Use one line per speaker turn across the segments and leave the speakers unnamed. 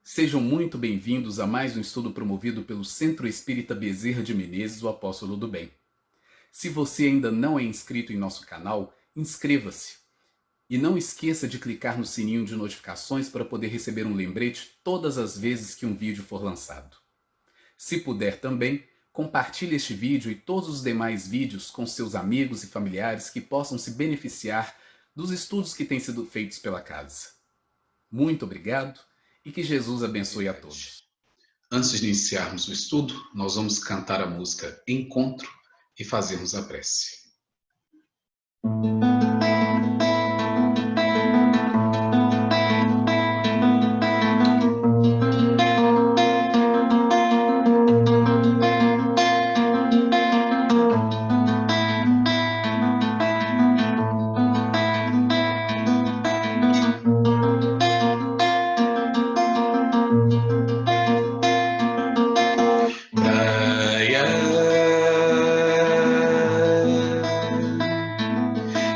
Sejam muito bem-vindos a mais um estudo promovido pelo Centro Espírita Bezerra de Menezes, o Apóstolo do Bem. Se você ainda não é inscrito em nosso canal, inscreva-se. E não esqueça de clicar no sininho de notificações para poder receber um lembrete todas as vezes que um vídeo for lançado. Se puder também, compartilhe este vídeo e todos os demais vídeos com seus amigos e familiares que possam se beneficiar dos estudos que têm sido feitos pela casa. Muito obrigado e que Jesus abençoe a todos.
Antes de iniciarmos o estudo, nós vamos cantar a música Encontro e fazermos a prece.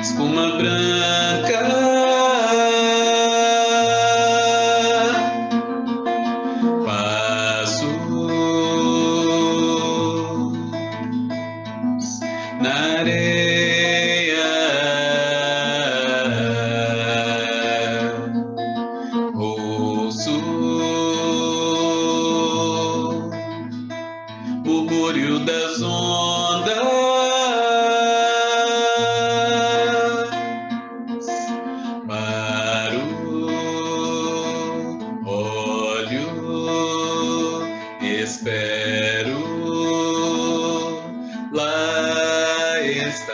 Espuma branca, passos na areia, ouço o murmúrio das ondas. Espero, lá está.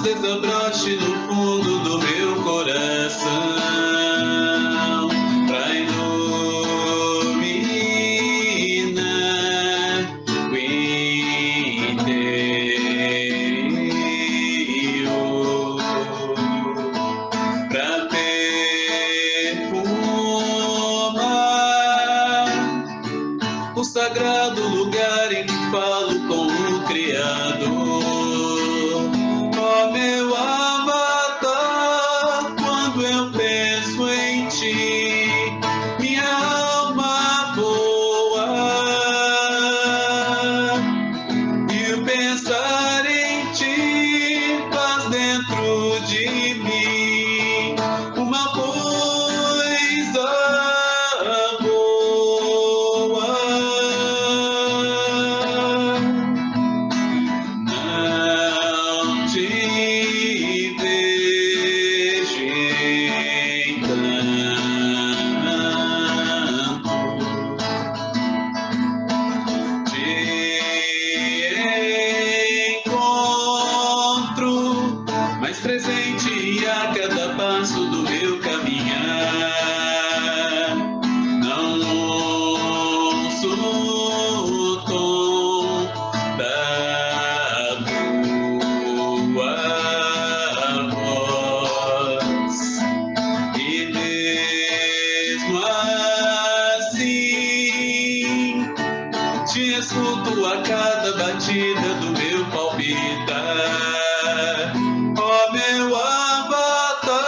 Desabroche no fundo do meu coração pra iluminar o interior, pra perfumar o sagrado lugar em que falo com o Criador. Meu avatar, quando eu penso em ti, minha alma voa, e o pensar em ti faz dentro de mim uma coisa boa. Não te vejo encanto, te encontro mais presente a cada passo do meu caminhar. Não ouço o tom da tua voz, e mesmo assim te escuto a cada batida do meu palpitar. Ó meu avatar,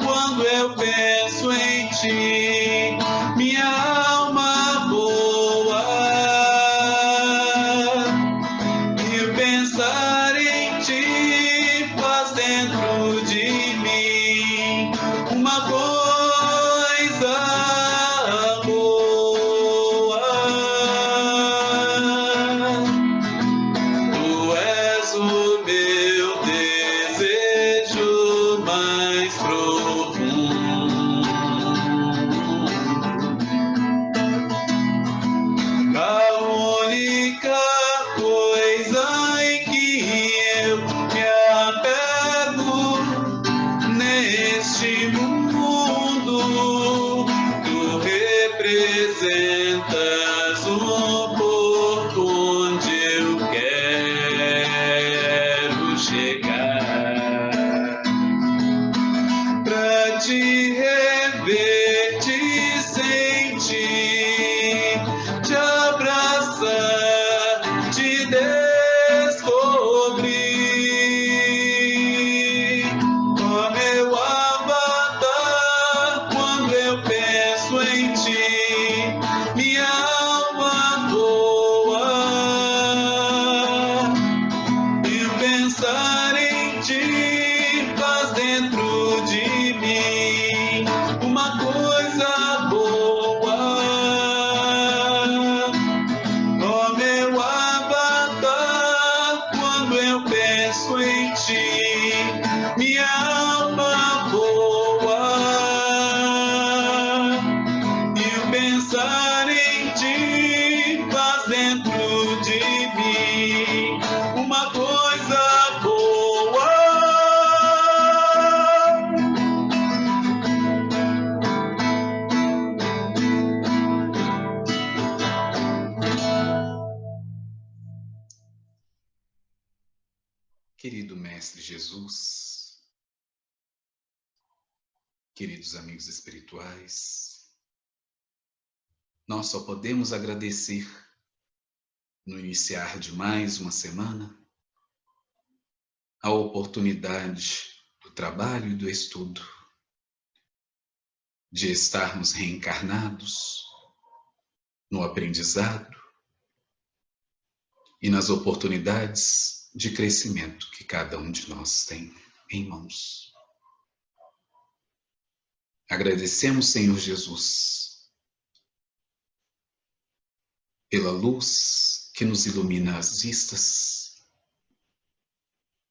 quando eu penso em ti, minha alma voa, e o pensar em ti faz dentro de mim uma coisa boa. Tu és o meu desejo mais profundo, a única coisa em que chegar pra te rever, te sentir, te abraçar, te descobrir. Ó meu avatar, quando eu penso em ti, minha alma voa. E pensar em ti faz dentro de mim uma coisa boa. Ó meu avatar, quando eu penso em ti, minha alma voa. E o pensar em ti faz dentro de mim uma coisa boa. Querido Mestre Jesus, queridos amigos espirituais, nós só podemos agradecer no iniciar de mais uma semana a oportunidade do trabalho e do estudo, de estarmos reencarnados no aprendizado e nas oportunidades de crescimento que cada um de nós tem em mãos. Agradecemos, Senhor Jesus, pela luz que nos ilumina as vistas,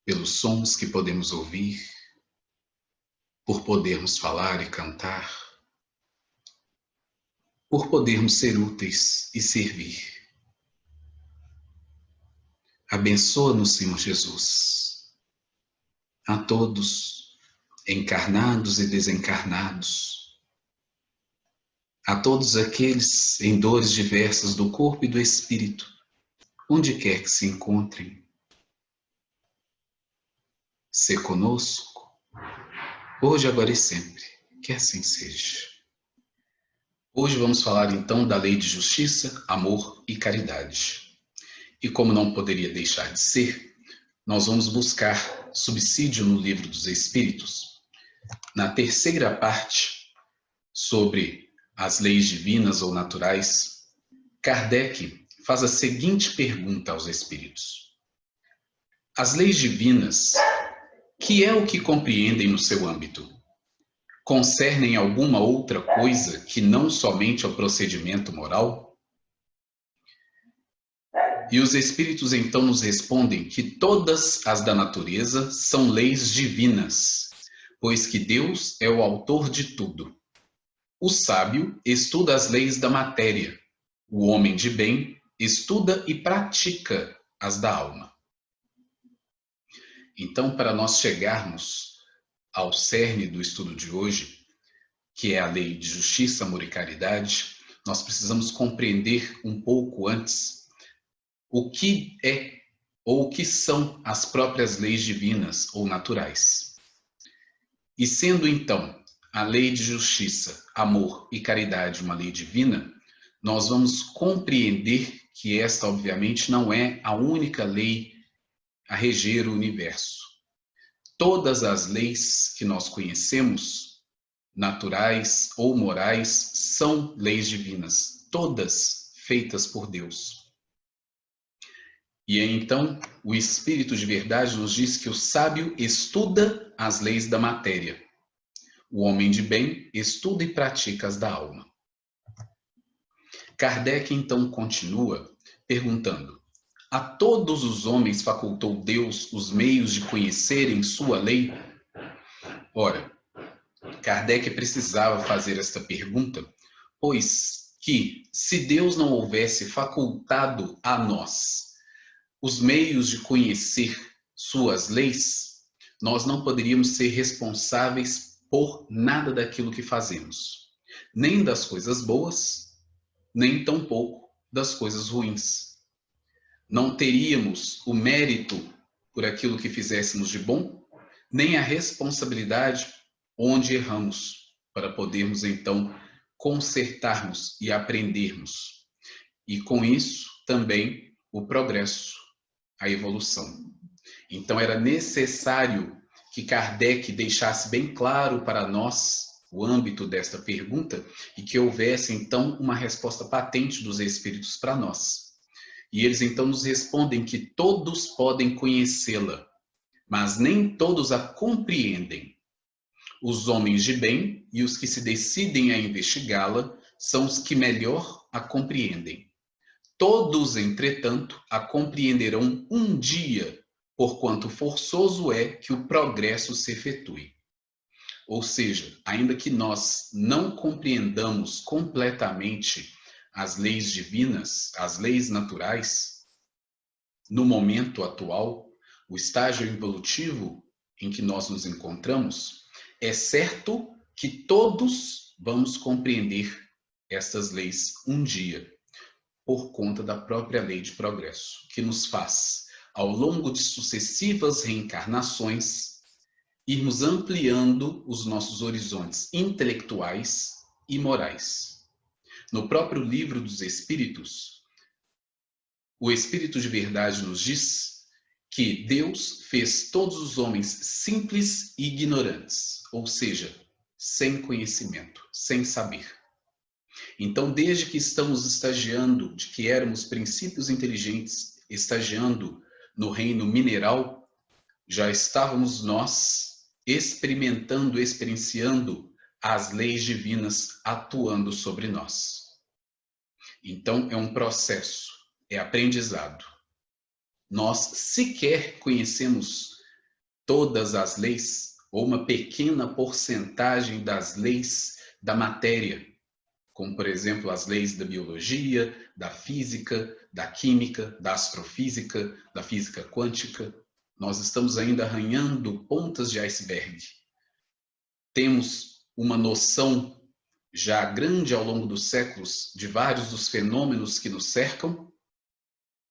pelos sons que podemos ouvir, por podermos falar e cantar, por podermos ser úteis e servir. Abençoa-nos, Senhor Jesus, a todos, encarnados e desencarnados, a todos aqueles em dores diversas do corpo e do espírito, onde quer que se encontrem. Sê conosco, hoje, agora e sempre, que assim seja. Hoje vamos falar então da lei de justiça, amor e caridade. E como não poderia deixar de ser, nós vamos buscar subsídio no Livro dos Espíritos, na terceira parte, sobre as leis divinas ou naturais. Kardec faz a seguinte pergunta aos espíritos: as leis divinas, que é o que compreendem no seu âmbito, concernem alguma outra coisa que não somente ao procedimento moral? E os espíritos então nos respondem que todas as da natureza são leis divinas, pois que Deus é o autor de tudo. O sábio estuda as leis da matéria, o homem de bem estuda e pratica as da alma. Então, para nós chegarmos ao cerne do estudo de hoje, que é a lei de justiça, amor e caridade, nós precisamos compreender um pouco antes o que é ou o que são as próprias leis divinas ou naturais. E sendo então a lei de justiça, amor e caridade uma lei divina, nós vamos compreender que esta, obviamente, não é a única lei a reger o universo. Todas as leis que nós conhecemos, naturais ou morais, são leis divinas, todas feitas por Deus. E então, o Espírito de Verdade nos diz que o sábio estuda as leis da matéria. O homem de bem estuda e pratica as da alma. Kardec então continua perguntando: a todos os homens facultou Deus os meios de conhecerem sua lei? Ora, Kardec precisava fazer esta pergunta, pois que, se Deus não houvesse facultado a nós os meios de conhecer suas leis, nós não poderíamos ser responsáveis por nada daquilo que fazemos, nem das coisas boas, nem tampouco das coisas ruins. Não teríamos o mérito por aquilo que fizéssemos de bom, nem a responsabilidade onde erramos, para podermos então consertarmos e aprendermos. E com isso também o progresso, a evolução. Então era necessário que Kardec deixasse bem claro para nós o âmbito desta pergunta e que houvesse então uma resposta patente dos espíritos para nós. E eles então nos respondem que todos podem conhecê-la, mas nem todos a compreendem. Os homens de bem e os que se decidem a investigá-la são os que melhor a compreendem. Todos, entretanto, a compreenderão um dia, porquanto forçoso é que o progresso se efetue. Ou seja, ainda que nós não compreendamos completamente as leis divinas, as leis naturais, no momento atual, o estágio evolutivo em que nós nos encontramos, é certo que todos vamos compreender estas leis um dia, por conta da própria lei de progresso, que nos faz, ao longo de sucessivas reencarnações, irmos ampliando os nossos horizontes intelectuais e morais. No próprio Livro dos Espíritos, o Espírito de Verdade nos diz que Deus fez todos os homens simples e ignorantes, ou seja, sem conhecimento, sem saber. Então, desde que estamos estagiando, de que éramos princípios inteligentes, estagiando no reino mineral, já estávamos nós experimentando, experienciando as leis divinas atuando sobre nós. Então, é um processo, é aprendizado. Nós sequer conhecemos todas as leis, ou uma pequena porcentagem das leis da matéria, como, por exemplo, as leis da biologia, da física, da química, da astrofísica, da física quântica. Nós estamos ainda arranhando pontas de iceberg. Temos uma noção já grande ao longo dos séculos de vários dos fenômenos que nos cercam,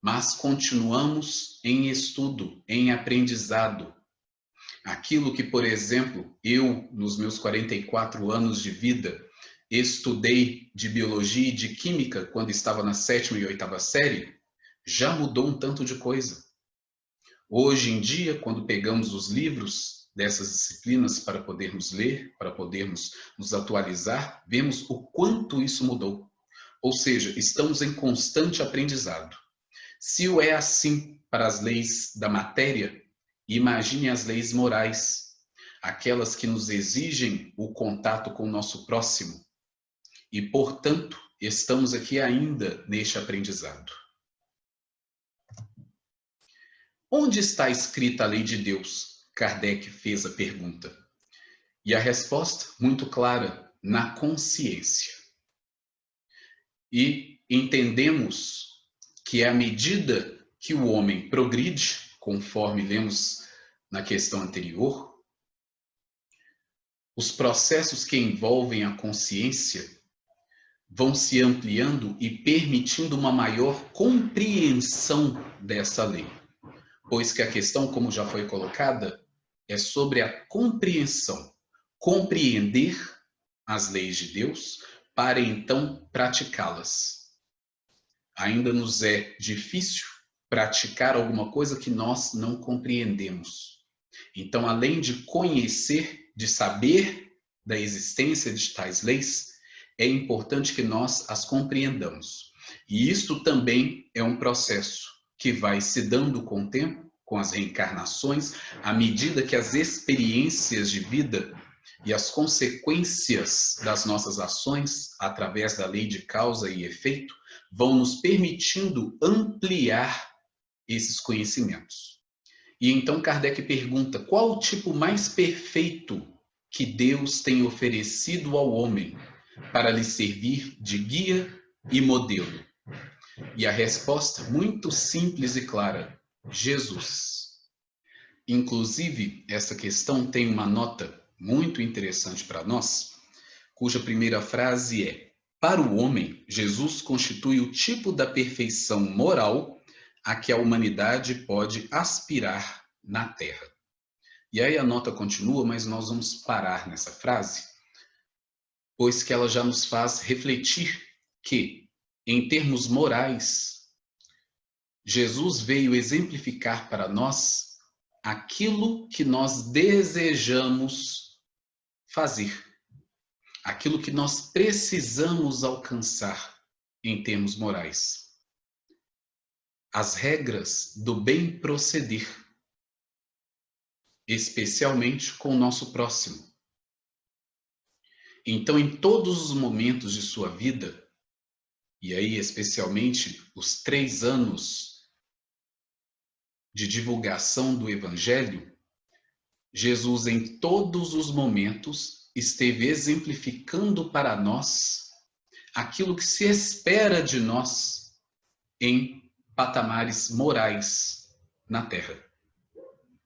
mas continuamos em estudo, em aprendizado. Aquilo que, por exemplo, eu, nos meus 44 anos de vida, estudei de biologia e de química quando estava na 7ª e 8ª série, já mudou um tanto de coisa. Hoje em dia, quando pegamos os livros dessas disciplinas para podermos ler, para podermos nos atualizar, vemos o quanto isso mudou. Ou seja, estamos em constante aprendizado. Se o é assim para as leis da matéria, imagine as leis morais, aquelas que nos exigem o contato com o nosso próximo. E, portanto, estamos aqui ainda neste aprendizado. Onde está escrita a lei de Deus? Kardec fez a pergunta. E a resposta, muito clara, na consciência. E entendemos que à medida que o homem progride, conforme lemos na questão anterior, os processos que envolvem a consciência vão se ampliando e permitindo uma maior compreensão dessa lei. Pois que a questão, como já foi colocada, é sobre a compreensão. Compreender as leis de Deus para então praticá-las. Ainda nos é difícil praticar alguma coisa que nós não compreendemos. Então, além de conhecer, de saber da existência de tais leis, é importante que nós as compreendamos. E isto também é um processo que vai se dando com o tempo, com as reencarnações, à medida que as experiências de vida e as consequências das nossas ações, através da lei de causa e efeito, vão nos permitindo ampliar esses conhecimentos. E então Kardec pergunta: qual o tipo mais perfeito que Deus tem oferecido ao homem para lhe servir de guia e modelo? E a resposta, muito simples e clara: Jesus. Inclusive, essa questão tem uma nota muito interessante para nós, cuja primeira frase é: para o homem, Jesus constitui o tipo da perfeição moral a que a humanidade pode aspirar na terra. E aí a nota continua, mas nós vamos parar nessa frase, pois que ela já nos faz refletir que, em termos morais, Jesus veio exemplificar para nós aquilo que nós desejamos fazer, aquilo que nós precisamos alcançar em termos morais. As regras do bem proceder, especialmente com o nosso próximo. Então, em todos os momentos de sua vida, e aí especialmente os 3 anos de divulgação do Evangelho, Jesus em todos os momentos esteve exemplificando para nós aquilo que se espera de nós em patamares morais na Terra.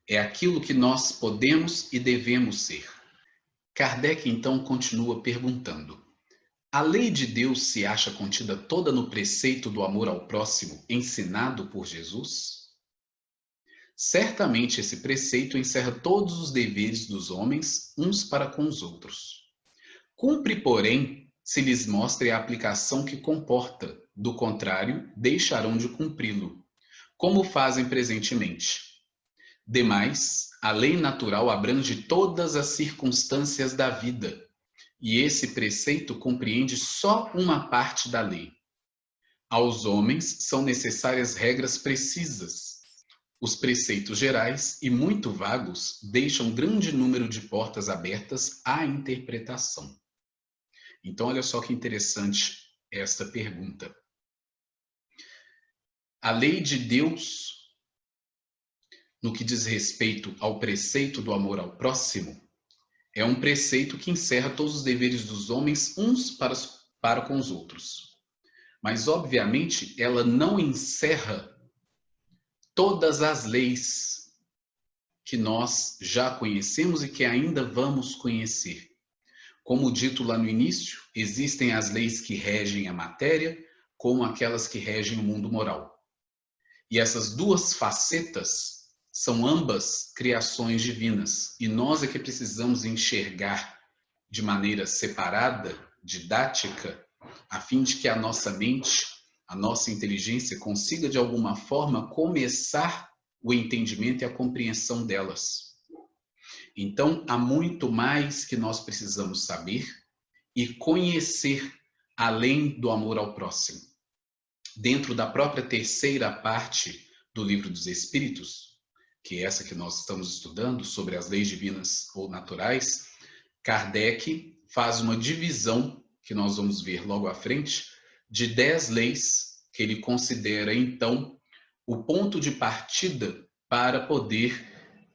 É aquilo que nós podemos e devemos ser. Kardec então continua perguntando: a lei de Deus se acha contida toda no preceito do amor ao próximo ensinado por Jesus? Certamente esse preceito encerra todos os deveres dos homens uns para com os outros. Cumpre, porém, se lhes mostre a aplicação que comporta, do contrário, deixarão de cumpri-lo, como fazem presentemente. Demais, a lei natural abrange todas as circunstâncias da vida, e esse preceito compreende só uma parte da lei. Aos homens são necessárias regras precisas. Os preceitos gerais e muito vagos deixam grande número de portas abertas à interpretação. Então, olha só que interessante esta pergunta. A lei de Deus, no que diz respeito ao preceito do amor ao próximo, é um preceito que encerra todos os deveres dos homens uns para com os outros. Mas, obviamente, ela não encerra todas as leis que nós já conhecemos e que ainda vamos conhecer. Como dito lá no início, existem as leis que regem a matéria, como aquelas que regem o mundo moral. E essas duas facetas são ambas criações divinas, e nós é que precisamos enxergar de maneira separada, didática, a fim de que a nossa mente, a nossa inteligência consiga de alguma forma começar o entendimento e a compreensão delas. Então, há muito mais que nós precisamos saber e conhecer além do amor ao próximo. Dentro da própria terceira parte do Livro dos Espíritos, que é essa que nós estamos estudando, sobre as leis divinas ou naturais, Kardec faz uma divisão, que nós vamos ver logo à frente, de 10 leis que ele considera, então, o ponto de partida para poder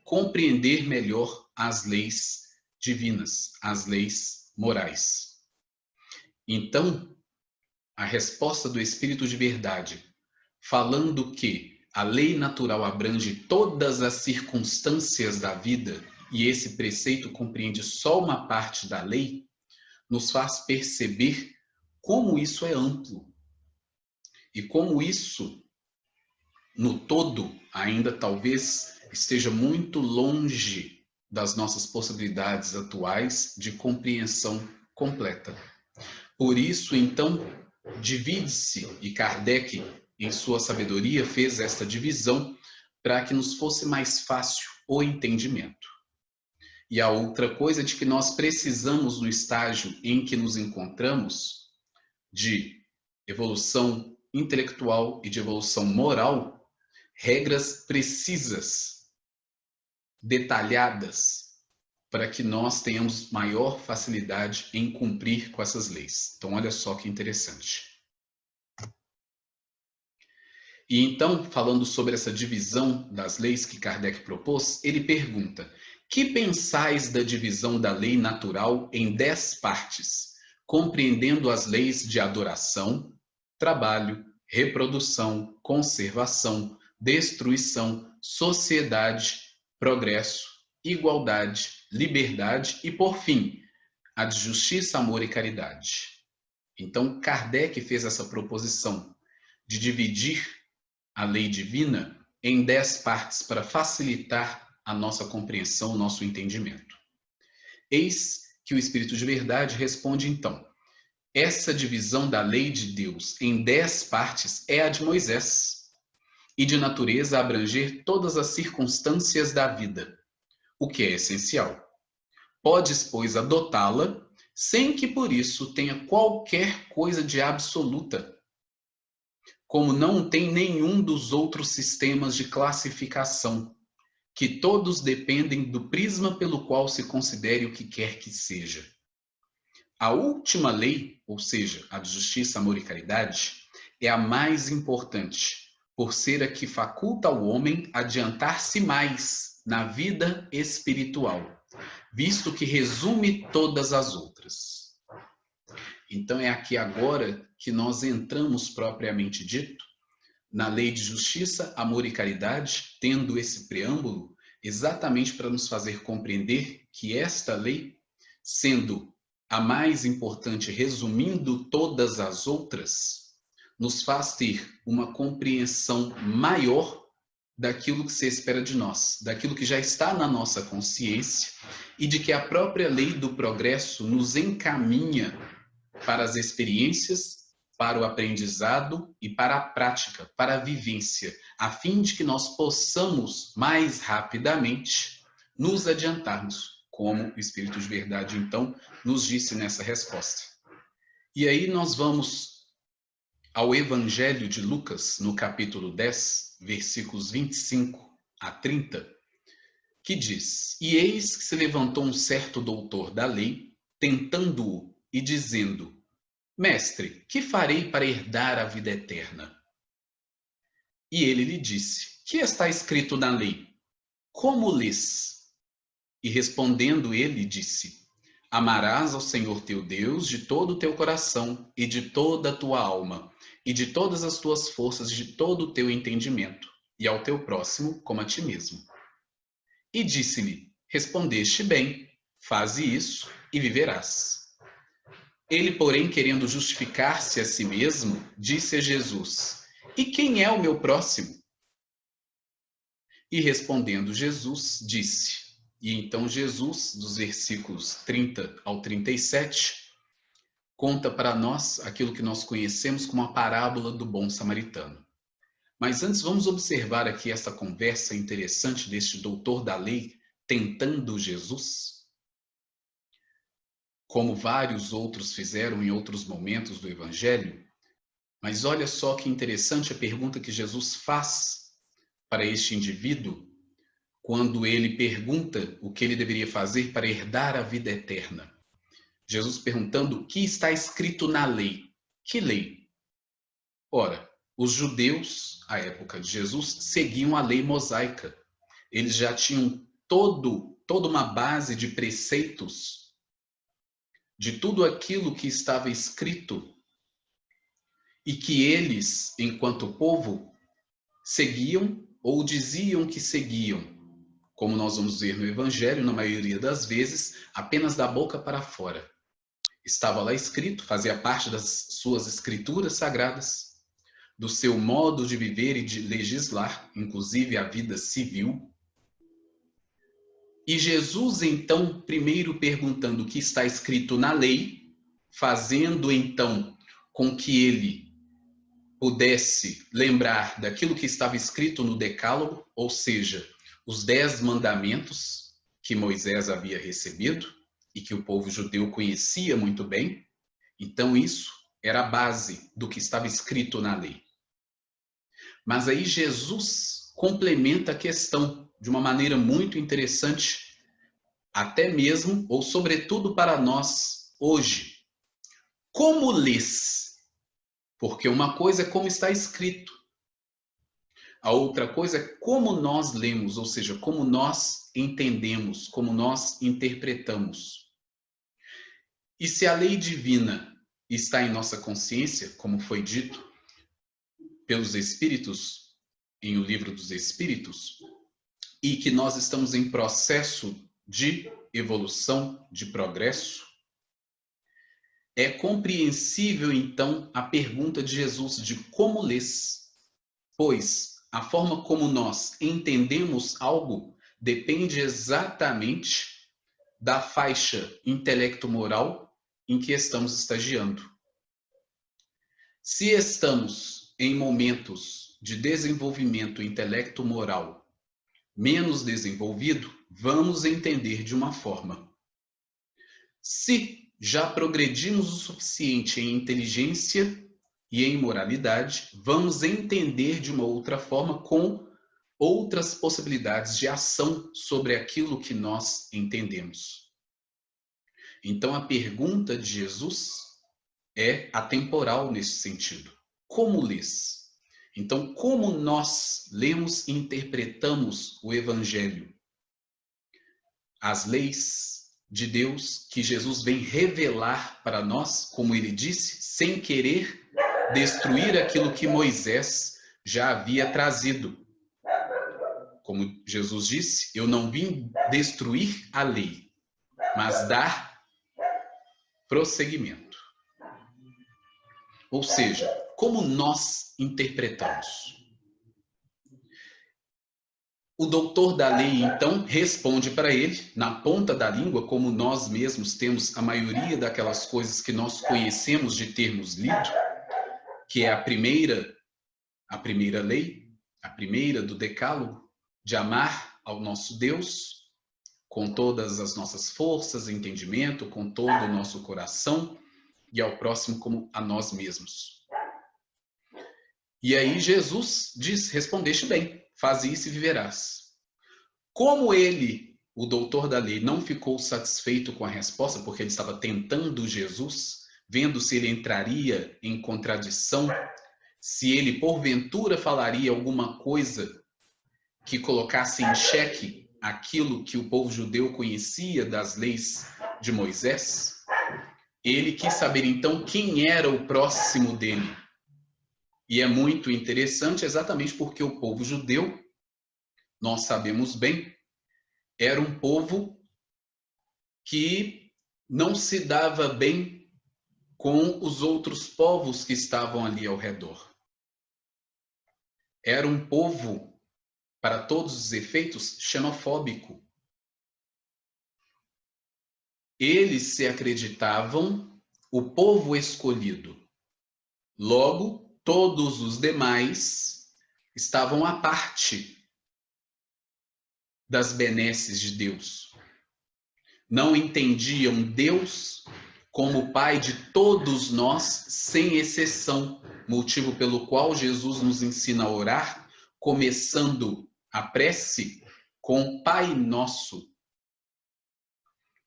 compreender melhor as leis divinas, as leis morais. Então, a resposta do Espírito de Verdade, falando que a lei natural abrange todas as circunstâncias da vida e esse preceito compreende só uma parte da lei, nos faz perceber como isso é amplo e como isso, no todo, ainda talvez esteja muito longe das nossas possibilidades atuais de compreensão completa. Por isso, então, divide-se, e Kardec, em sua sabedoria, fez esta divisão para que nos fosse mais fácil o entendimento. E a outra coisa de que nós precisamos, no estágio em que nos encontramos, de evolução intelectual e de evolução moral, regras precisas, detalhadas, para que nós tenhamos maior facilidade em cumprir com essas leis. Então, olha só que interessante. E então, falando sobre essa divisão das leis que Kardec propôs, ele pergunta: que pensais da divisão da lei natural em 10 partes, compreendendo as leis de adoração, trabalho, reprodução, conservação, destruição, sociedade, progresso, igualdade, liberdade e, por fim, a de justiça, amor e caridade? Então, Kardec fez essa proposição de dividir a lei divina em 10 partes para facilitar a nossa compreensão, o nosso entendimento. Eis que o Espírito de verdade responde então: essa divisão da lei de Deus em 10 partes é a de Moisés, e de natureza a abranger todas as circunstâncias da vida, o que é essencial. Podes, pois, adotá-la, sem que por isso tenha qualquer coisa de absoluta, como não tem nenhum dos outros sistemas de classificação, que todos dependem do prisma pelo qual se considere o que quer que seja. A última lei, ou seja, a de justiça, amor e caridade, é a mais importante, por ser a que faculta ao homem adiantar-se mais na vida espiritual, visto que resume todas as outras. Então é aqui agora que nós entramos propriamente dito na lei de justiça, amor e caridade, tendo esse preâmbulo exatamente para nos fazer compreender que esta lei, sendo a mais importante, resumindo todas as outras, nos faz ter uma compreensão maior daquilo que se espera de nós, daquilo que já está na nossa consciência e de que a própria lei do progresso nos encaminha para as experiências, para o aprendizado e para a prática, para a vivência, a fim de que nós possamos mais rapidamente nos adiantarmos, como o Espírito de Verdade, então, nos disse nessa resposta. E aí nós vamos ao Evangelho de Lucas, no capítulo 10, versículos 25 a 30, que diz: E eis que se levantou um certo doutor da lei, tentando-o e dizendo: Mestre, que farei para herdar a vida eterna? E ele lhe disse: Que está escrito na lei? Como lês? E respondendo ele, disse: Amarás ao Senhor teu Deus de todo o teu coração e de toda a tua alma e de todas as tuas forças e de todo o teu entendimento, e ao teu próximo como a ti mesmo. E disse-lhe: Respondeste bem, faze isso e viverás. Ele, porém, querendo justificar-se a si mesmo, disse a Jesus: E quem é o meu próximo? E respondendo Jesus, disse. E então Jesus, dos versículos 30 ao 37, conta para nós aquilo que nós conhecemos como a parábola do bom samaritano. Mas antes vamos observar aqui essa conversa interessante deste doutor da lei tentando Jesus, como vários outros fizeram em outros momentos do Evangelho. Mas olha só que interessante a pergunta que Jesus faz para este indivíduo, quando ele pergunta o que ele deveria fazer para herdar a vida eterna. Jesus perguntando o que está escrito na lei. Que lei? Ora, os judeus, à época de Jesus, seguiam a lei mosaica. Eles já tinham toda uma base de preceitos, de tudo aquilo que estava escrito e que eles, enquanto povo, seguiam ou diziam que seguiam. Como nós vamos ver no Evangelho, na maioria das vezes, apenas da boca para fora. Estava lá escrito, fazia parte das suas escrituras sagradas, do seu modo de viver e de legislar, inclusive a vida civil. E Jesus, então, primeiro perguntando o que está escrito na lei, fazendo, então, com que ele pudesse lembrar daquilo que estava escrito no Decálogo, ou seja, os 10 mandamentos que Moisés havia recebido e que o povo judeu conhecia muito bem. Então isso era a base do que estava escrito na lei. Mas aí Jesus complementa a questão de uma maneira muito interessante, até mesmo ou sobretudo para nós hoje. Como lês? Porque uma coisa é como está escrito. A outra coisa é como nós lemos, ou seja, como nós entendemos, como nós interpretamos. E se a lei divina está em nossa consciência, como foi dito pelos Espíritos, em O Livro dos Espíritos, e que nós estamos em processo de evolução, de progresso, é compreensível, então, a pergunta de Jesus de como lês, pois a forma como nós entendemos algo depende exatamente da faixa intelecto-moral em que estamos estagiando. Se estamos em momentos de desenvolvimento intelecto-moral menos desenvolvido, vamos entender de uma forma. Se já progredimos o suficiente em inteligência e em moralidade, vamos entender de uma outra forma com outras possibilidades de ação sobre aquilo que nós entendemos. Então, a pergunta de Jesus é atemporal nesse sentido. Como lês? Então, como nós lemos e interpretamos o Evangelho? As leis de Deus que Jesus vem revelar para nós, como ele disse, sem querer destruir aquilo que Moisés já havia trazido. Como Jesus disse, eu não vim destruir a lei, mas dar prosseguimento. Ou seja, como nós interpretamos? O doutor da lei, então, responde para ele, na ponta da língua, como nós mesmos temos a maioria daquelas coisas que nós conhecemos de termos lido, que é a primeira lei, a primeira do Decálogo, de amar ao nosso Deus com todas as nossas forças, entendimento, com todo o nosso coração, e ao próximo como a nós mesmos. E aí Jesus diz, respondeste bem, faze isso e viverás. Como ele, o doutor da lei, não ficou satisfeito com a resposta, porque ele estava tentando Jesus, vendo se ele entraria em contradição, se ele porventura falaria alguma coisa que colocasse em xeque aquilo que o povo judeu conhecia das leis de Moisés, ele quis saber então quem era o próximo dele. E é muito interessante exatamente porque o povo judeu, nós sabemos bem, era um povo que não se dava bem com os outros povos que estavam ali ao redor. Era um povo, para todos os efeitos, xenofóbico. Eles se acreditavam o povo escolhido. Logo, todos os demais estavam à parte das benesses de Deus. Não entendiam Deus como Pai de todos nós, sem exceção, motivo pelo qual Jesus nos ensina a orar, começando a prece com Pai Nosso,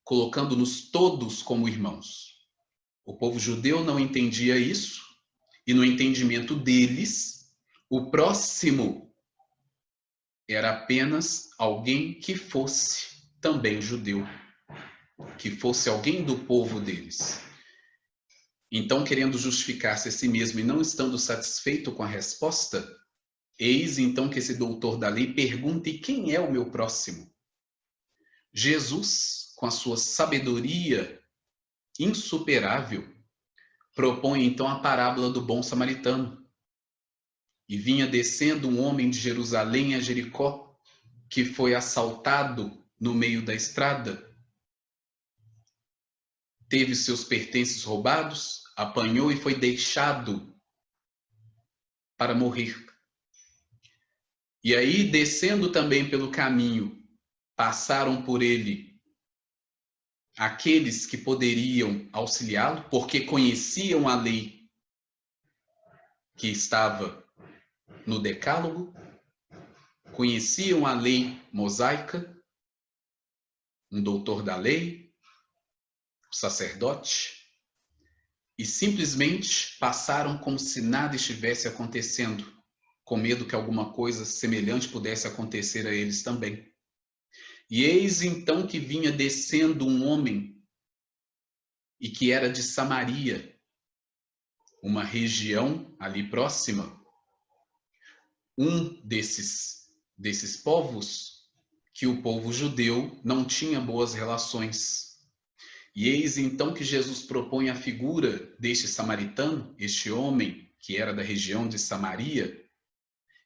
colocando-nos todos como irmãos. O povo judeu não entendia isso, e no entendimento deles, o próximo era apenas alguém que fosse também judeu, que fosse alguém do povo deles. Então, querendo justificar-se a si mesmo e não estando satisfeito com a resposta, eis então que esse doutor da lei pergunta: e quem é o meu próximo? Jesus, com a sua sabedoria insuperável, propõe então a parábola do bom samaritano. E vinha descendo um homem de Jerusalém a Jericó, que foi assaltado no meio da estrada, teve seus pertences roubados, apanhou e foi deixado para morrer. E aí, descendo também pelo caminho, passaram por ele aqueles que poderiam auxiliá-lo, porque conheciam a lei que estava no Decálogo, conheciam a lei mosaica, um doutor da lei, o sacerdote, e simplesmente passaram como se nada estivesse acontecendo, com medo que alguma coisa semelhante pudesse acontecer a eles também. E eis então que vinha descendo um homem, e que era de Samaria, uma região ali próxima, um desses povos que o povo judeu não tinha boas relações. E eis então que Jesus propõe a figura deste samaritano, este homem que era da região de Samaria,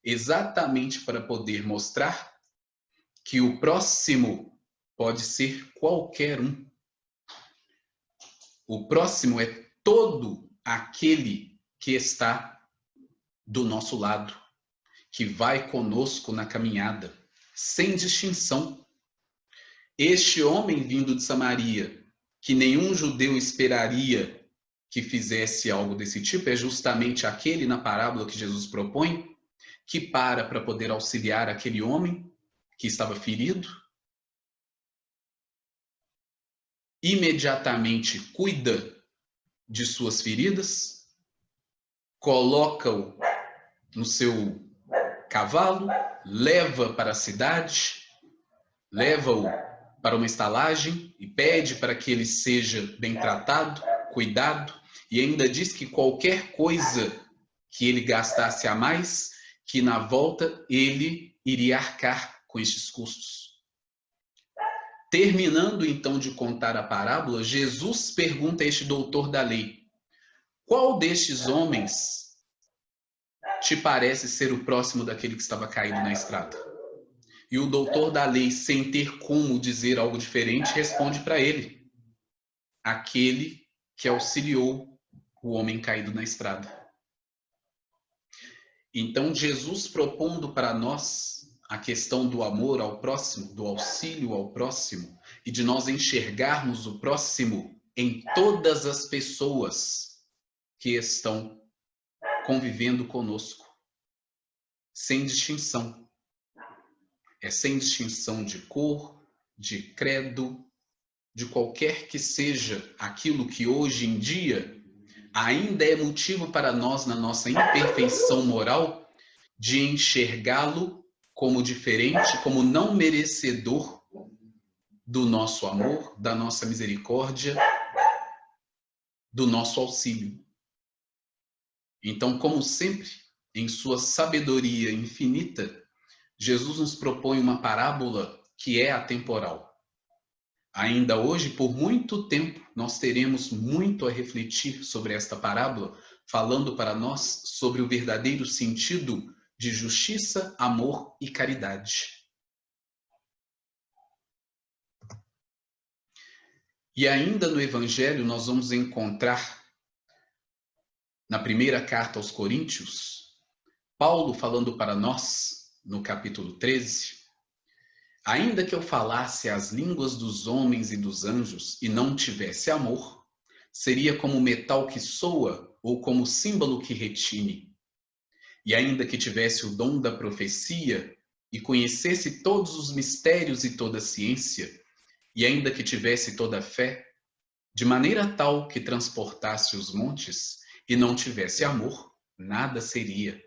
exatamente para poder mostrar que o próximo pode ser qualquer um. O próximo é todo aquele que está do nosso lado, que vai conosco na caminhada, sem distinção. Este homem vindo de Samaria, que nenhum judeu esperaria que fizesse algo desse tipo, é justamente aquele na parábola que Jesus propõe, que para poder auxiliar aquele homem que estava ferido, imediatamente cuida de suas feridas, coloca-o no seu cavalo, leva para a cidade, leva-o para uma estalagem e pede para que ele seja bem tratado, cuidado, e ainda diz que qualquer coisa que ele gastasse a mais, que na volta ele iria arcar com estes custos. Terminando então de contar a parábola, Jesus pergunta a este doutor da lei: qual destes homens te parece ser o próximo daquele que estava caído na estrada? E o doutor da lei, sem ter como dizer algo diferente, responde para ele: aquele que auxiliou o homem caído na estrada. Então, Jesus propondo para nós a questão do amor ao próximo, do auxílio ao próximo, e de nós enxergarmos o próximo em todas as pessoas que estão convivendo conosco, sem distinção. É sem distinção de cor, de credo, de qualquer que seja aquilo que hoje em dia ainda é motivo para nós, na nossa imperfeição moral, de enxergá-lo como diferente, como não merecedor do nosso amor, da nossa misericórdia, do nosso auxílio. Então, como sempre, em sua sabedoria infinita, Jesus nos propõe uma parábola que é atemporal. Ainda hoje, por muito tempo, nós teremos muito a refletir sobre esta parábola, falando para nós sobre o verdadeiro sentido de justiça, amor e caridade. E ainda no Evangelho nós vamos encontrar, na primeira carta aos Coríntios, Paulo falando para nós, no capítulo 13, ainda que eu falasse as línguas dos homens e dos anjos e não tivesse amor, seria como metal que soa ou como símbolo que retine. E ainda que tivesse o dom da profecia e conhecesse todos os mistérios e toda a ciência, e ainda que tivesse toda a fé, de maneira tal que transportasse os montes e não tivesse amor, nada seria.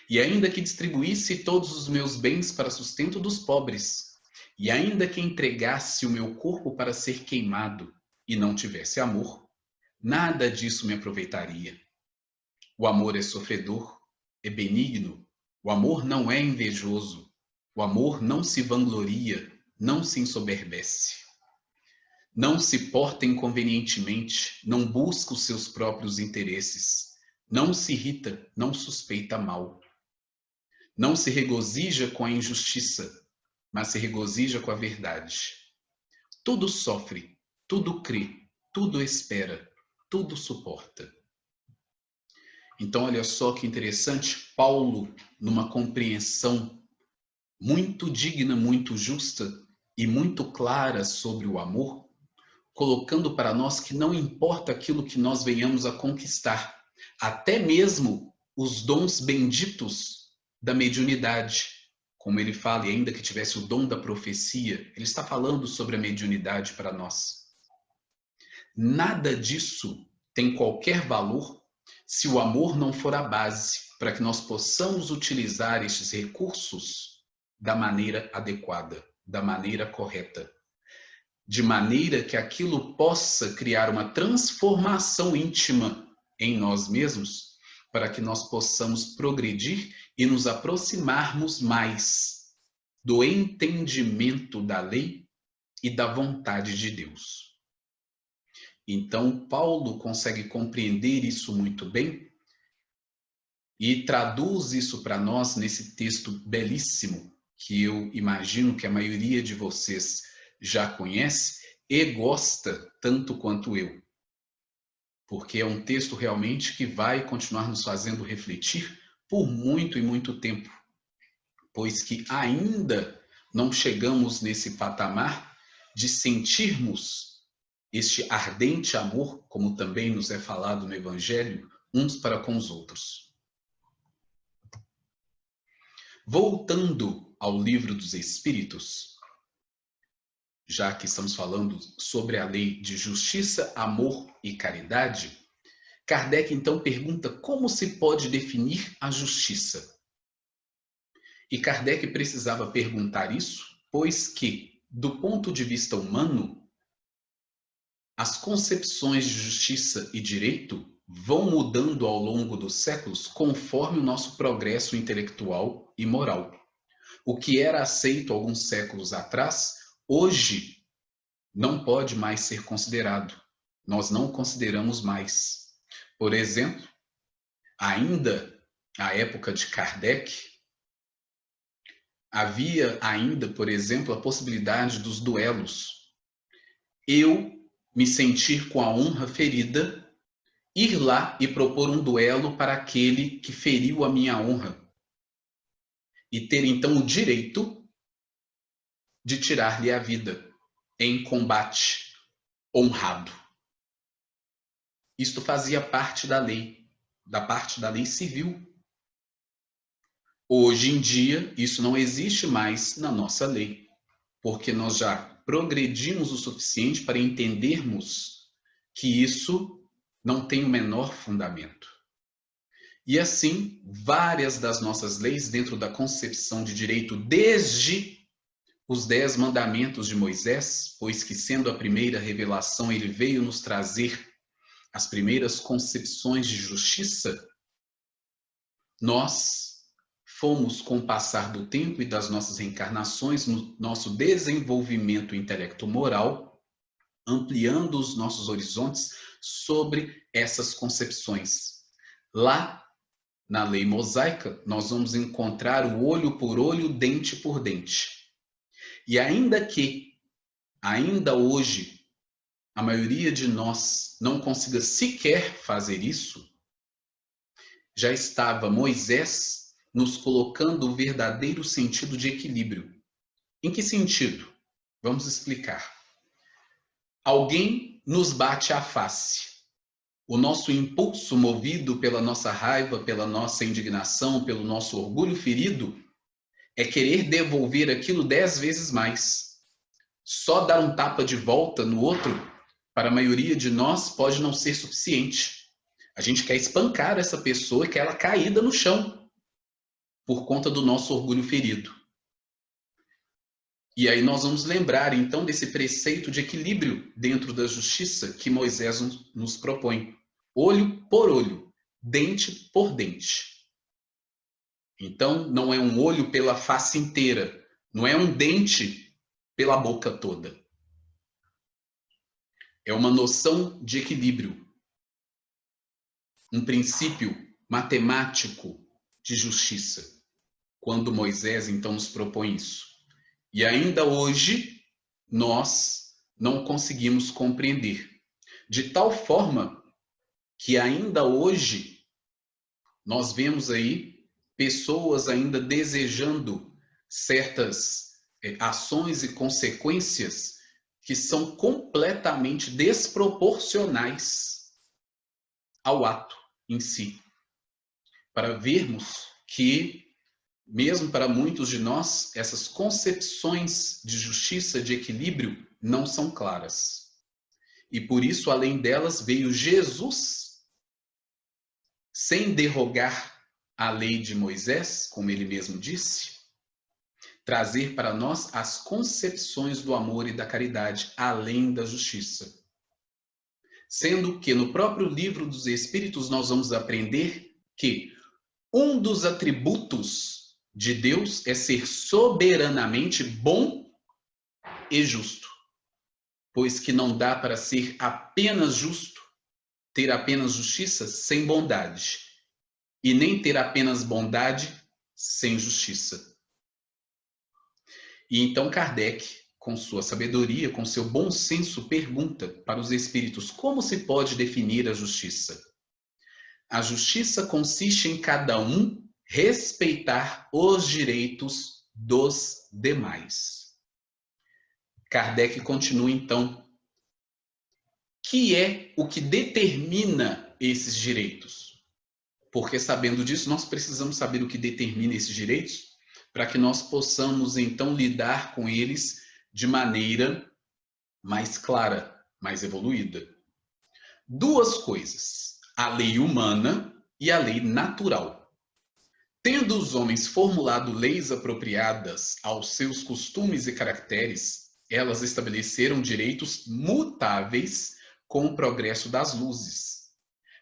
E ainda que distribuísse todos os meus bens para sustento dos pobres, e ainda que entregasse o meu corpo para ser queimado e não tivesse amor, nada disso me aproveitaria. O amor é sofredor, é benigno, o amor não é invejoso, o amor não se vangloria, não se ensoberbece. Não se porta inconvenientemente, não busca os seus próprios interesses, não se irrita, não suspeita mal. Não se regozija com a injustiça, mas se regozija com a verdade. Tudo sofre, tudo crê, tudo espera, tudo suporta. Então, olha só que interessante, Paulo, numa compreensão muito digna, muito justa e muito clara sobre o amor, colocando para nós que não importa aquilo que nós venhamos a conquistar, até mesmo os dons benditos da mediunidade, como ele fala, e ainda que tivesse o dom da profecia, ele está falando sobre a mediunidade para nós. Nada disso tem qualquer valor se o amor não for a base para que nós possamos utilizar estes recursos da maneira adequada, da maneira correta, de maneira que aquilo possa criar uma transformação íntima em nós mesmos, para que nós possamos progredir e nos aproximarmos mais do entendimento da lei e da vontade de Deus. Então, Paulo consegue compreender isso muito bem e traduz isso para nós nesse texto belíssimo, que eu imagino que a maioria de vocês já conhece e gosta tanto quanto eu. Porque é um texto realmente que vai continuar nos fazendo refletir por muito e muito tempo, pois que ainda não chegamos nesse patamar de sentirmos este ardente amor, como também nos é falado no Evangelho, uns para com os outros. Voltando ao Livro dos Espíritos, já que estamos falando sobre a lei de justiça, amor e caridade, Kardec então pergunta como se pode definir a justiça. E Kardec precisava perguntar isso, pois que, do ponto de vista humano, as concepções de justiça e direito vão mudando ao longo dos séculos conforme o nosso progresso intelectual e moral. O que era aceito alguns séculos atrás, hoje não pode mais ser considerado. Nós não consideramos mais. Por exemplo, ainda na época de Kardec, havia ainda, por exemplo, a possibilidade dos duelos. Eu me sentir com a honra ferida, ir lá e propor um duelo para aquele que feriu a minha honra. E ter então o direito de tirar-lhe a vida em combate honrado. Isto fazia parte da lei, da parte da lei civil. Hoje em dia, isso não existe mais na nossa lei, porque nós já progredimos o suficiente para entendermos que isso não tem o menor fundamento. E assim, várias das nossas leis, dentro da concepção de direito, desde os 10 mandamentos de Moisés, pois que sendo a primeira revelação, ele veio nos trazer as primeiras concepções de justiça, nós fomos, com o passar do tempo e das nossas reencarnações, no nosso desenvolvimento intelecto-moral, ampliando os nossos horizontes sobre essas concepções. Lá, na lei mosaica, nós vamos encontrar o olho por olho, dente por dente. E ainda hoje, a maioria de nós não consiga sequer fazer isso, já estava Moisés nos colocando o verdadeiro sentido de equilíbrio. Em que sentido? Vamos explicar. Alguém nos bate à face. O nosso impulso, movido pela nossa raiva, pela nossa indignação, pelo nosso orgulho ferido, é querer devolver aquilo 10 vezes mais. Só dar um tapa de volta no outro, para a maioria de nós, pode não ser suficiente. A gente quer espancar essa pessoa e quer ela caída no chão, por conta do nosso orgulho ferido. E aí nós vamos lembrar, então, desse preceito de equilíbrio dentro da justiça que Moisés nos propõe. Olho por olho, dente por dente. Então, não é um olho pela face inteira, não é um dente pela boca toda. É uma noção de equilíbrio. Um princípio matemático de justiça. Quando Moisés, então, nos propõe isso. E ainda hoje, nós não conseguimos compreender. De tal forma que ainda hoje, nós vemos aí pessoas ainda desejando certas ações e consequências que são completamente desproporcionais ao ato em si. Para vermos que mesmo para muitos de nós, essas concepções de justiça, de equilíbrio, não são claras. E por isso, além delas, veio Jesus, sem derrogar a lei de Moisés, como ele mesmo disse, trazer para nós as concepções do amor e da caridade, além da justiça. Sendo que no próprio Livro dos Espíritos nós vamos aprender que um dos atributos de Deus é ser soberanamente bom e justo, pois que não dá para ser apenas justo, ter apenas justiça sem bondade, e nem ter apenas bondade sem justiça. E então Kardec, com sua sabedoria, com seu bom senso, pergunta para os espíritos como se pode definir a justiça. A justiça consiste em cada um respeitar os direitos dos demais. Kardec continua então. Que é o que determina esses direitos? Porque sabendo disso, nós precisamos saber o que determina esses direitos para que nós possamos então lidar com eles de maneira mais clara, mais evoluída. Duas coisas: a lei humana e a lei natural. Tendo os homens formulado leis apropriadas aos seus costumes e caracteres, elas estabeleceram direitos mutáveis com o progresso das luzes.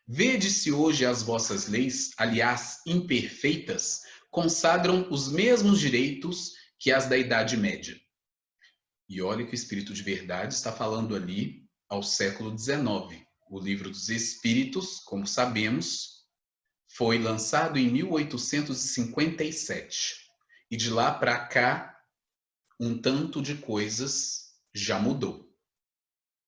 Vede-se hoje as vossas leis, aliás, imperfeitas, consagram os mesmos direitos que as da Idade Média. E olha que o Espírito de Verdade está falando ali ao século XIX. O Livro dos Espíritos, como sabemos, foi lançado em 1857. E de lá para cá, um tanto de coisas já mudou.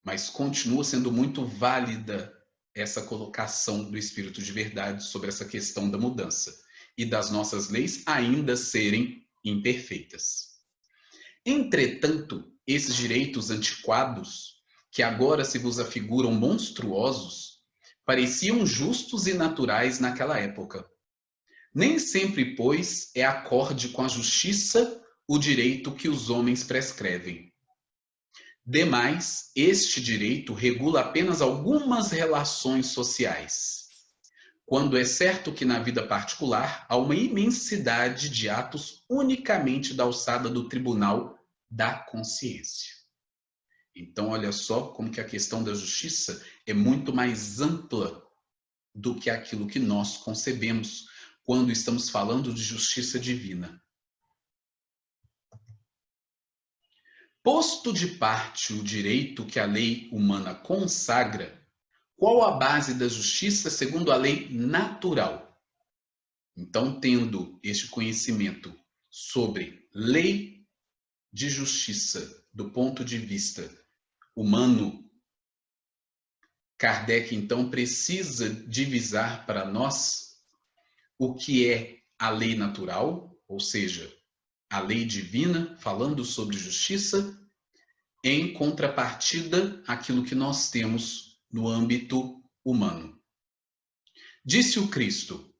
Mas continua sendo muito válida essa colocação do Espírito de Verdade sobre essa questão da mudança e das nossas leis ainda serem imperfeitas. Entretanto, esses direitos antiquados, que agora se vos afiguram monstruosos, pareciam justos e naturais naquela época. Nem sempre, pois, é acorde com a justiça o direito que os homens prescrevem. Demais, este direito regula apenas algumas relações sociais, quando é certo que na vida particular há uma imensidade de atos unicamente da alçada do tribunal da consciência. Então, olha só como que a questão da justiça é muito mais ampla do que aquilo que nós concebemos quando estamos falando de justiça divina. Posto de parte o direito que a lei humana consagra, qual a base da justiça segundo a lei natural? Então, tendo este conhecimento sobre lei de justiça do ponto de vista humano, Kardec, então, precisa divisar para nós o que é a lei natural, ou seja, a lei divina, falando sobre justiça, em contrapartida àquilo que nós temos no âmbito humano. Disse o Cristo: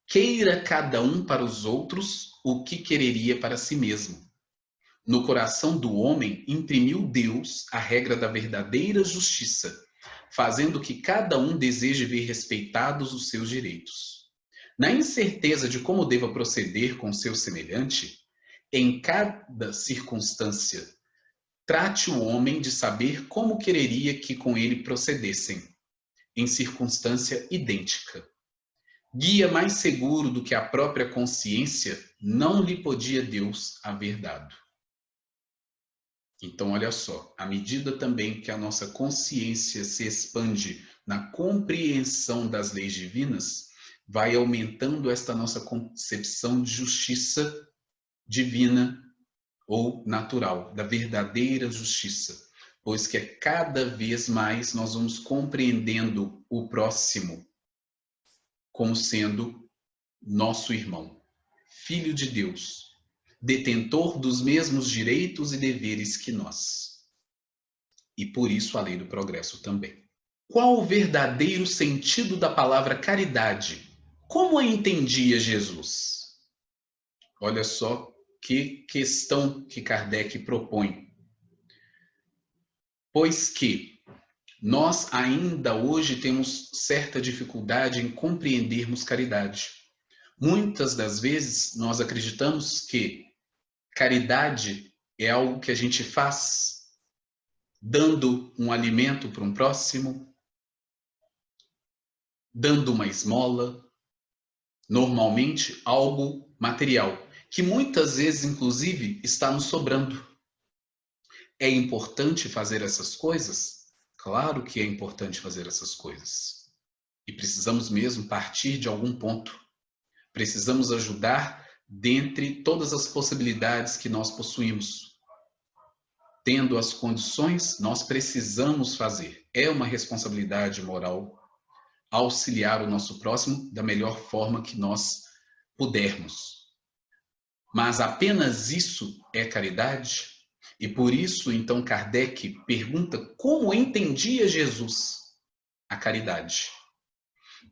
queira cada um para os outros o que quereria para si mesmo. No coração do homem imprimiu Deus a regra da verdadeira justiça, fazendo que cada um deseje ver respeitados os seus direitos. Na incerteza de como deva proceder com seu semelhante, em cada circunstância, trate o homem de saber como quereria que com ele procedessem, em circunstância idêntica. Guia mais seguro do que a própria consciência não lhe podia Deus haver dado. Então, olha só, à medida também que a nossa consciência se expande na compreensão das leis divinas, vai aumentando esta nossa concepção de justiça divina ou natural, da verdadeira justiça, pois que cada vez mais nós vamos compreendendo o próximo como sendo nosso irmão, filho de Deus, detentor dos mesmos direitos e deveres que nós. E por isso a lei do progresso também. Qual o verdadeiro sentido da palavra caridade? Como a entendia Jesus? Olha só que questão que Kardec propõe. Pois que nós ainda hoje temos certa dificuldade em compreendermos caridade. Muitas das vezes nós acreditamos que caridade é algo que a gente faz dando um alimento para um próximo, dando uma esmola, normalmente algo material, que muitas vezes, inclusive, está nos sobrando. É importante fazer essas coisas? Claro que é importante fazer essas coisas. E precisamos mesmo partir de algum ponto. Precisamos ajudar dentre todas as possibilidades que nós possuímos. Tendo as condições, nós precisamos fazer. É uma responsabilidade moral auxiliar o nosso próximo da melhor forma que nós pudermos. Mas apenas isso é caridade? E por isso, então, Kardec pergunta como entendia Jesus a caridade.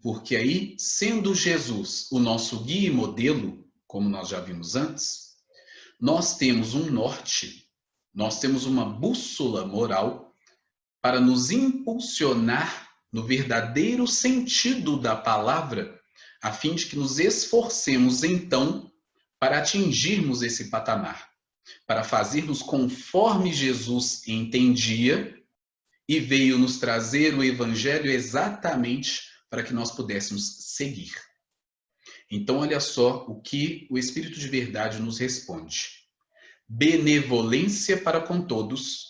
Porque aí, sendo Jesus o nosso guia e modelo, como nós já vimos antes, nós temos um norte, nós temos uma bússola moral para nos impulsionar no verdadeiro sentido da palavra, a fim de que nos esforcemos, então, para atingirmos esse patamar, para fazermos conforme Jesus entendia e veio nos trazer o Evangelho exatamente para que nós pudéssemos seguir. Então, olha só o que o Espírito de Verdade nos responde. Benevolência para com todos,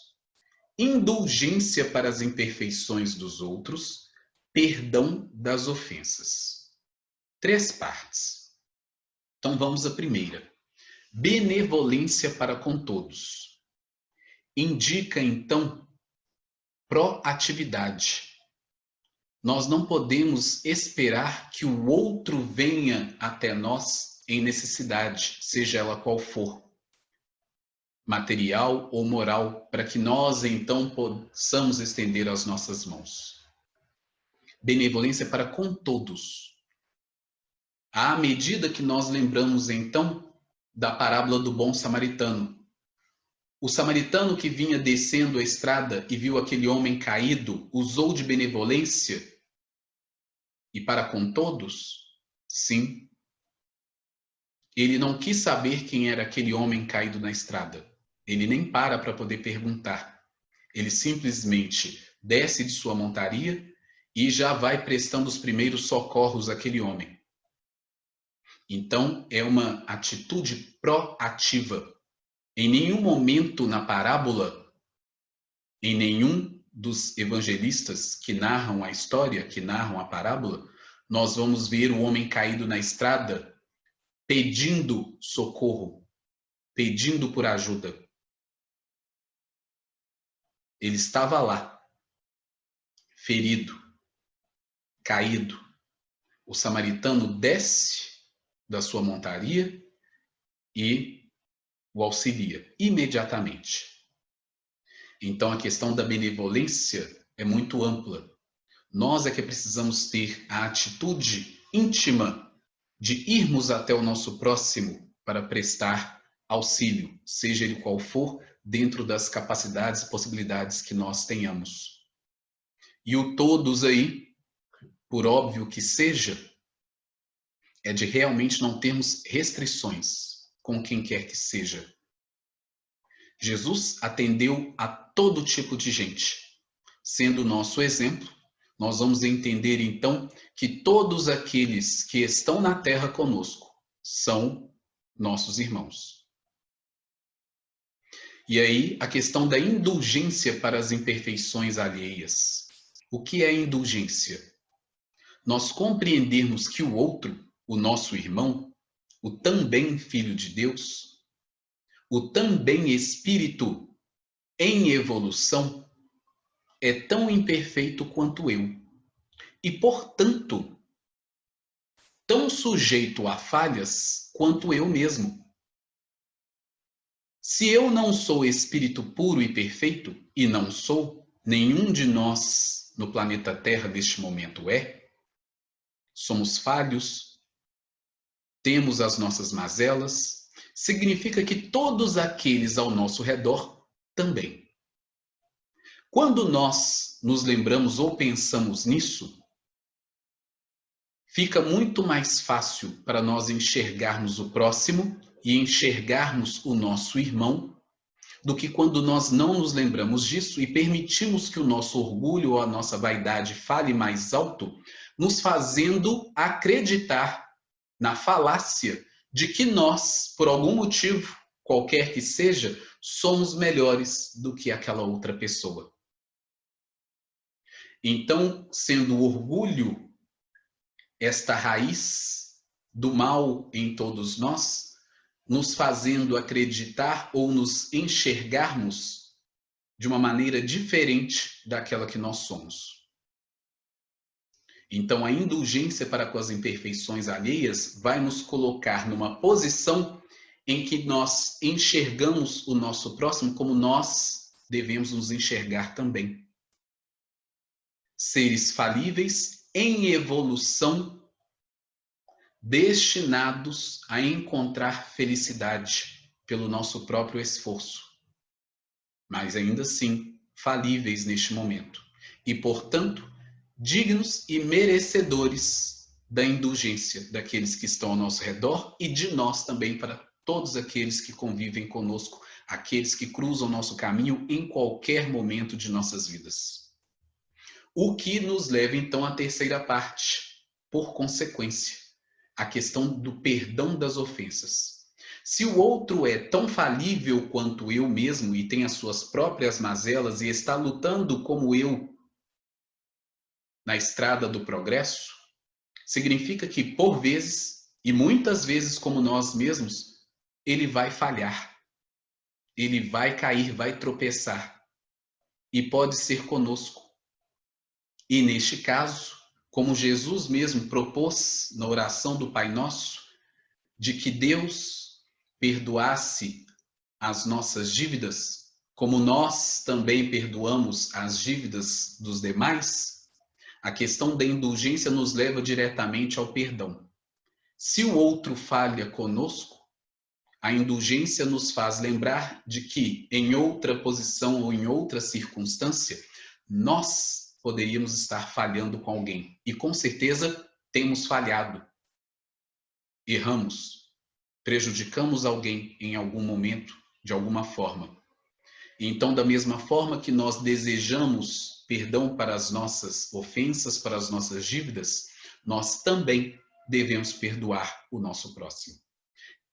indulgência para as imperfeições dos outros, perdão das ofensas. 3 partes. Então, vamos à primeira. Benevolência para com todos. Indica, então, proatividade. Nós não podemos esperar que o outro venha até nós em necessidade, seja ela qual for, material ou moral, para que nós então possamos estender as nossas mãos. Benevolência para com todos. À medida que nós lembramos então da parábola do bom samaritano, o samaritano que vinha descendo a estrada e viu aquele homem caído, usou de benevolência e para com todos? Sim. Ele não quis saber quem era aquele homem caído na estrada. Ele nem para poder perguntar. Ele simplesmente desce de sua montaria e já vai prestando os primeiros socorros àquele homem. Então, é uma atitude proativa. Em nenhum momento na parábola, em nenhum dos evangelistas que narram a história, que narram a parábola, nós vamos ver o homem caído na estrada pedindo socorro, pedindo por ajuda. Ele estava lá, ferido, caído. O samaritano desce da sua montaria e o auxilia imediatamente. Então, a questão da benevolência é muito ampla. Nós é que precisamos ter a atitude íntima de irmos até o nosso próximo para prestar auxílio, seja ele qual for, dentro das capacidades e possibilidades que nós tenhamos. E o todos aí, por óbvio que seja, é de realmente não termos restrições com quem quer que seja. Jesus atendeu a todo tipo de gente. Sendo o nosso exemplo, nós vamos entender então que todos aqueles que estão na terra conosco são nossos irmãos. E aí a questão da indulgência para as imperfeições alheias. O que é indulgência? Nós compreendermos que o outro, o nosso irmão, o também Filho de Deus, o também Espírito em evolução, é tão imperfeito quanto eu. E, portanto, tão sujeito a falhas quanto eu mesmo. Se eu não sou espírito puro e perfeito, e não sou, nenhum de nós no planeta Terra neste momento é, somos falhos, temos as nossas mazelas, significa que todos aqueles ao nosso redor também. Quando nós nos lembramos ou pensamos nisso, fica muito mais fácil para nós enxergarmos o próximo e enxergarmos o nosso irmão, do que quando nós não nos lembramos disso e permitimos que o nosso orgulho ou a nossa vaidade fale mais alto, nos fazendo acreditar na falácia de que nós, por algum motivo, qualquer que seja, somos melhores do que aquela outra pessoa. Então, sendo o orgulho esta raiz do mal em todos nós, nos fazendo acreditar ou nos enxergarmos de uma maneira diferente daquela que nós somos. Então, a indulgência para com as imperfeições alheias vai nos colocar numa posição em que nós enxergamos o nosso próximo como nós devemos nos enxergar também. Seres falíveis em evolução, destinados a encontrar felicidade pelo nosso próprio esforço, mas ainda assim falíveis neste momento e, portanto, dignos e merecedores da indulgência daqueles que estão ao nosso redor e de nós também, para todos aqueles que convivem conosco, aqueles que cruzam nosso caminho em qualquer momento de nossas vidas. O que nos leva então à terceira parte, por consequência, a questão do perdão das ofensas. Se o outro é tão falível quanto eu mesmo e tem as suas próprias mazelas e está lutando como eu na estrada do progresso, significa que por vezes, e muitas vezes como nós mesmos, ele vai falhar, ele vai cair, vai tropeçar, e pode ser conosco. E neste caso, como Jesus mesmo propôs na oração do Pai Nosso, de que Deus perdoasse as nossas dívidas, como nós também perdoamos as dívidas dos demais, a questão da indulgência nos leva diretamente ao perdão. Se o outro falha conosco, a indulgência nos faz lembrar de que, em outra posição ou em outra circunstância, nós poderíamos estar falhando com alguém. E com certeza temos falhado. Erramos. Prejudicamos alguém em algum momento, de alguma forma. E então, da mesma forma que nós desejamos perdão para as nossas ofensas, para as nossas dívidas, nós também devemos perdoar o nosso próximo.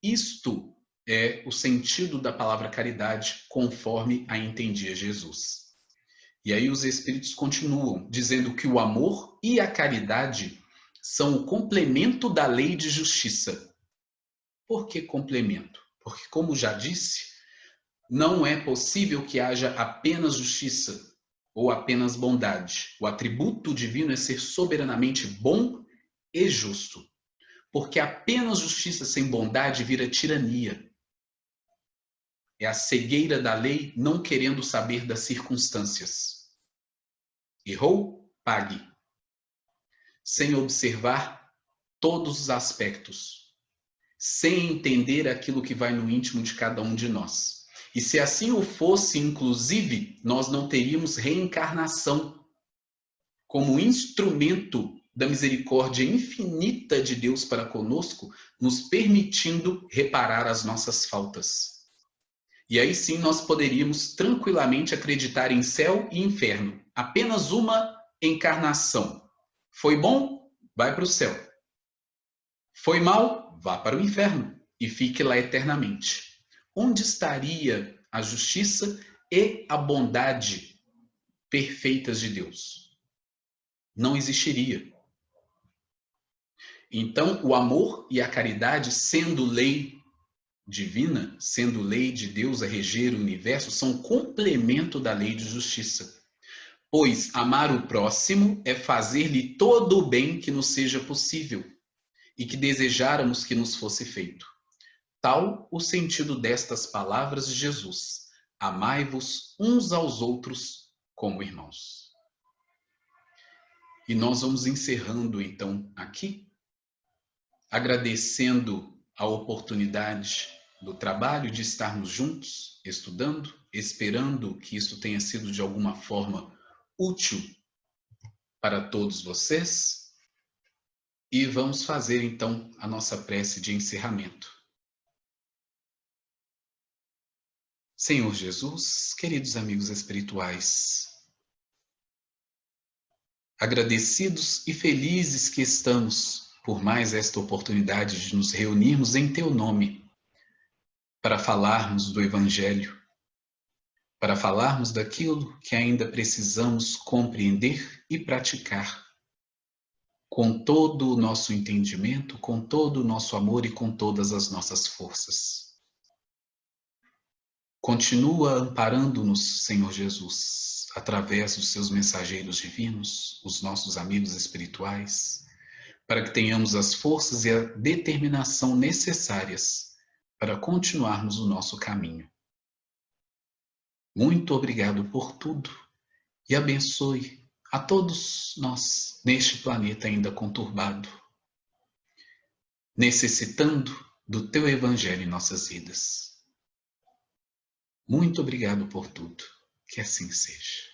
Isto é o sentido da palavra caridade, conforme a entendia Jesus. E aí os Espíritos continuam, dizendo que o amor e a caridade são o complemento da lei de justiça. Por que complemento? Porque, como já disse, não é possível que haja apenas justiça ou apenas bondade. O atributo divino é ser soberanamente bom e justo. Porque apenas justiça sem bondade vira tirania. É a cegueira da lei não querendo saber das circunstâncias. Errou? Pague. Sem observar todos os aspectos. Sem entender aquilo que vai no íntimo de cada um de nós. E se assim o fosse, inclusive, nós não teríamos reencarnação como instrumento da misericórdia infinita de Deus para conosco, nos permitindo reparar as nossas faltas. E aí sim nós poderíamos tranquilamente acreditar em céu e inferno. Apenas uma encarnação. Foi bom? Vai para o céu. Foi mal? Vá para o inferno e fique lá eternamente. Onde estaria a justiça e a bondade perfeitas de Deus? Não existiria. Então, o amor e a caridade, sendo lei divina, sendo lei de Deus a reger o universo, são complemento da lei de justiça. Pois amar o próximo é fazer-lhe todo o bem que nos seja possível e que desejáramos que nos fosse feito. Tal o sentido destas palavras de Jesus: amai-vos uns aos outros como irmãos. E nós vamos encerrando então aqui, agradecendo a oportunidade do trabalho de estarmos juntos, estudando, esperando que isso tenha sido de alguma forma útil para todos vocês. E vamos fazer então a nossa prece de encerramento. Senhor Jesus, queridos amigos espirituais, agradecidos e felizes que estamos por mais esta oportunidade de nos reunirmos em Teu nome, para falarmos do Evangelho, para falarmos daquilo que ainda precisamos compreender e praticar. com todo o nosso entendimento, com todo o nosso amor e com todas as nossas forças. Continua amparando-nos, Senhor Jesus, através dos seus mensageiros divinos, os nossos amigos espirituais, para que tenhamos as forças e a determinação necessárias para continuarmos o nosso caminho. Muito obrigado por tudo e abençoe a todos nós neste planeta ainda conturbado, necessitando do Teu Evangelho em nossas vidas. Muito obrigado por tudo. Que assim seja.